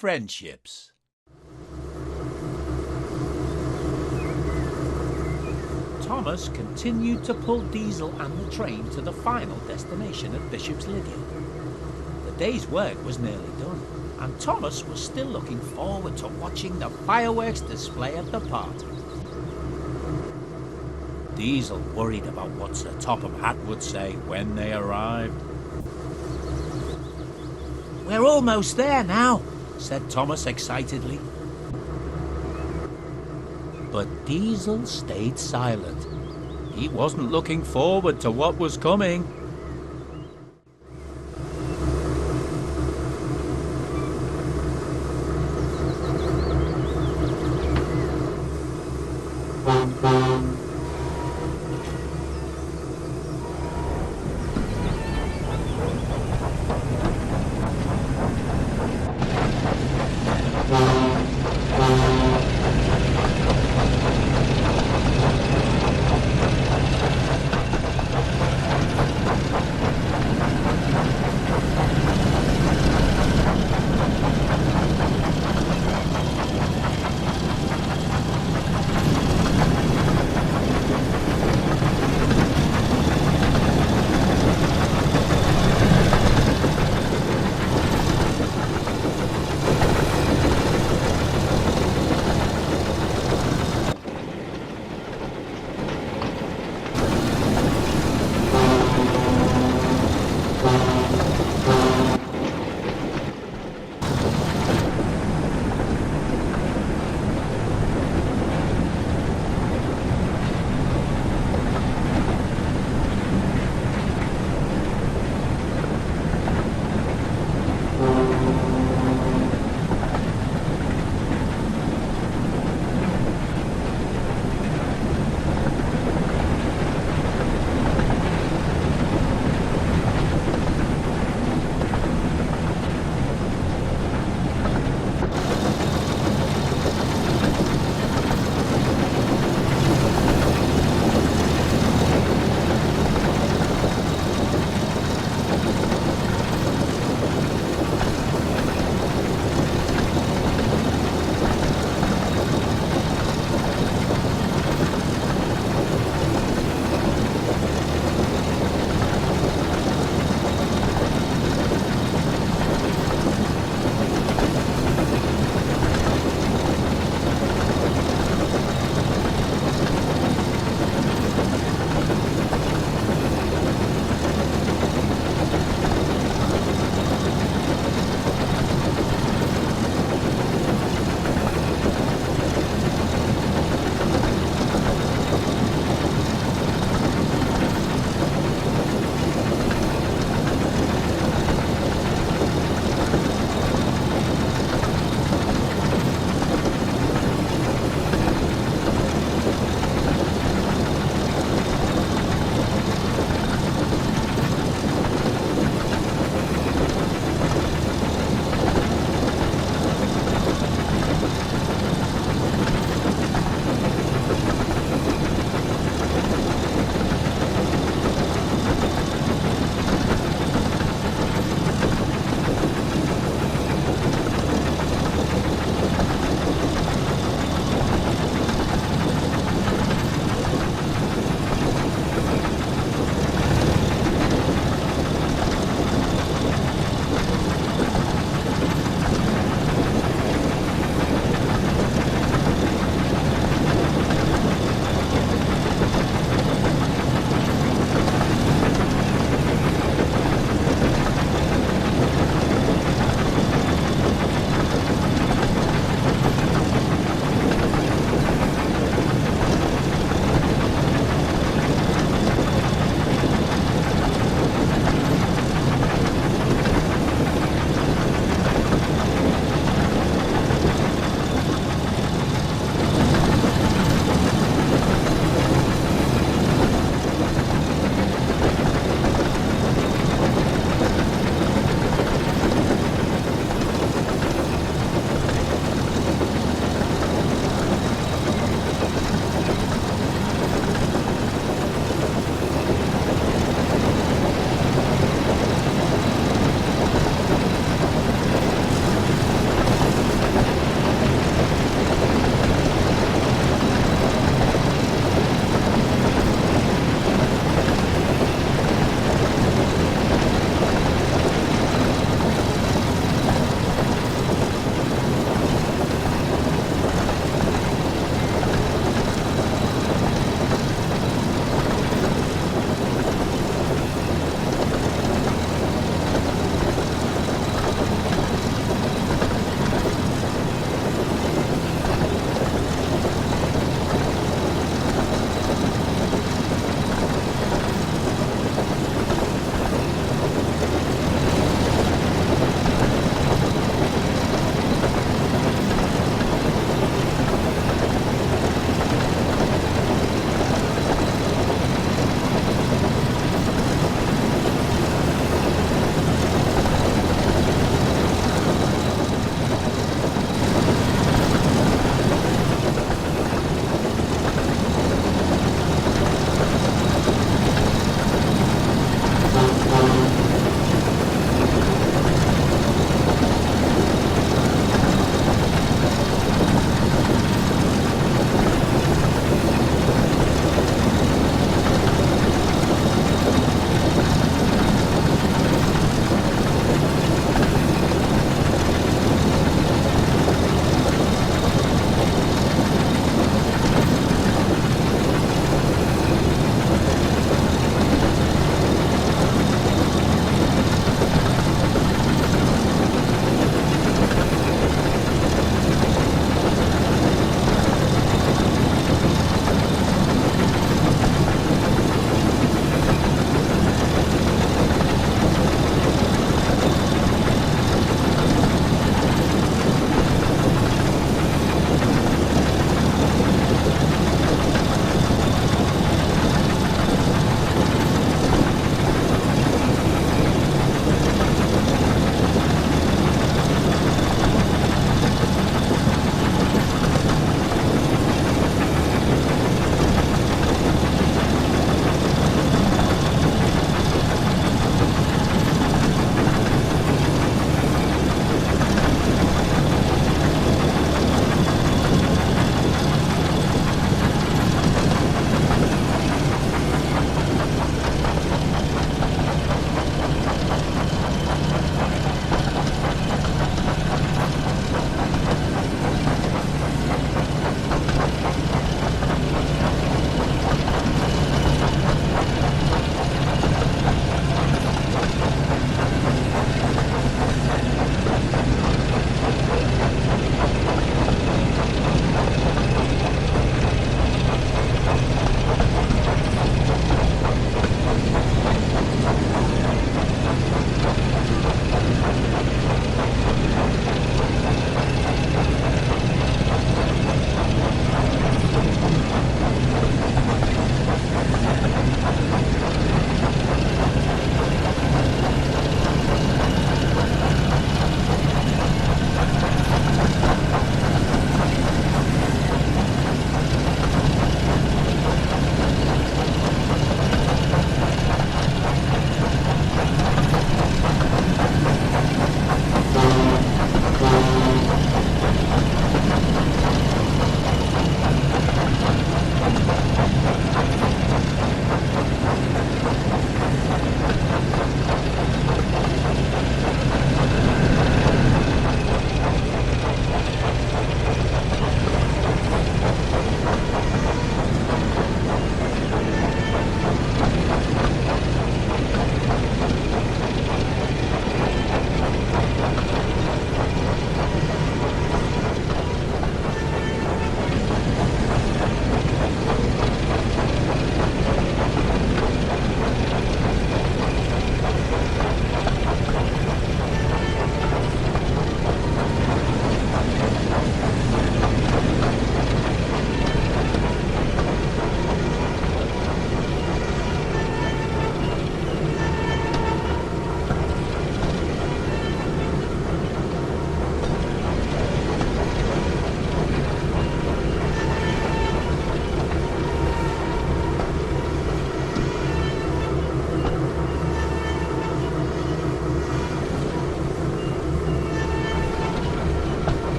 friendships. Thomas continued to pull Diesel and the train to the final destination at Bishop's Lydia. The day's work was nearly done, and Thomas was still looking forward to watching the fireworks display at the party. Diesel worried about what Sir Topham Hatt would say when they arrived. "We're almost there now," said Thomas excitedly. But Diesel stayed silent. He wasn't looking forward to what was coming.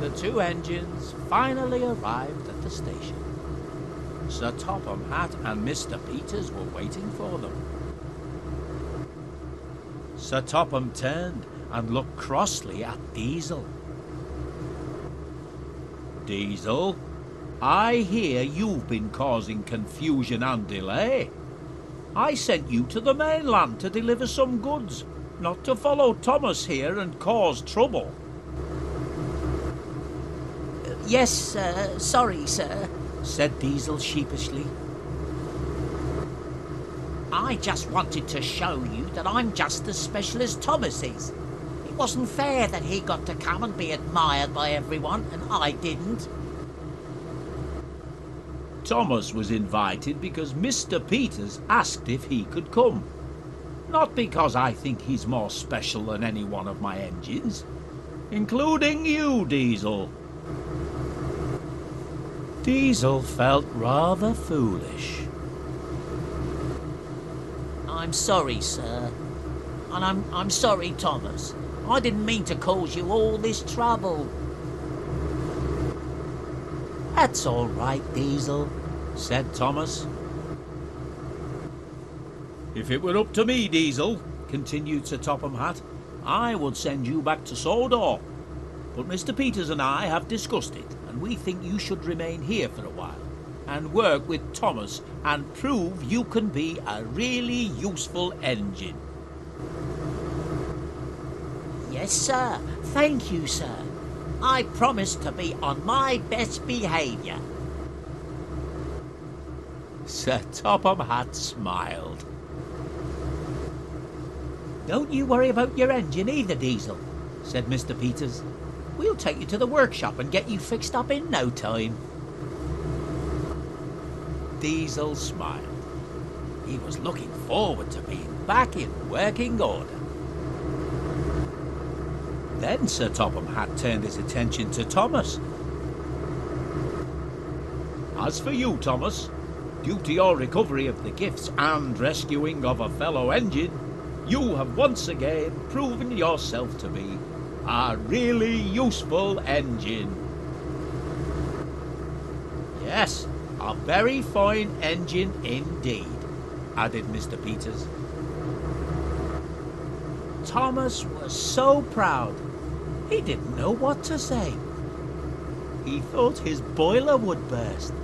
the two engines finally arrived at the station. Sir Topham Hatt and Mr. Peters were waiting for them. Sir Topham turned and looked crossly at Diesel. Diesel, I hear you've been causing confusion and delay. I sent you to the mainland to deliver some goods, not to follow Thomas here and cause trouble. Yes, sorry, sir, said Diesel sheepishly. I just wanted to show you that I'm just as special as Thomas is. It wasn't fair that he got to come and be admired by everyone, and I didn't. Thomas was invited because Mr. Peters asked if he could come. Not because I think he's more special than any one of my engines, including you, Diesel. Diesel felt rather foolish. I'm sorry, sir. And I'm sorry, Thomas. I didn't mean to cause you all this trouble. That's all right, Diesel, said Thomas. If it were up to me, Diesel, continued Sir Topham Hatt, I would send you back to Sodor. But Mr. Peters and I have discussed it, and we think you should remain here for a while and work with Thomas and prove you can be a really useful engine. Yes, sir. Thank you, sir. I promise to be on my best behaviour. Sir Topham Hatt smiled. Don't you worry about your engine either, Diesel, said Mr. Peters. We'll take you to the workshop and get you fixed up in no time. Diesel smiled. He was looking forward to being back in working order. Then Sir Topham Hatt turned his attention to Thomas. As for you, Thomas, due to your recovery of the gifts and rescuing of a fellow engine, you have once again proven yourself to be a really useful engine. Yes, a very fine engine indeed, added Mr. Peters. Thomas was so proud, he didn't know what to say. He thought his boiler would burst,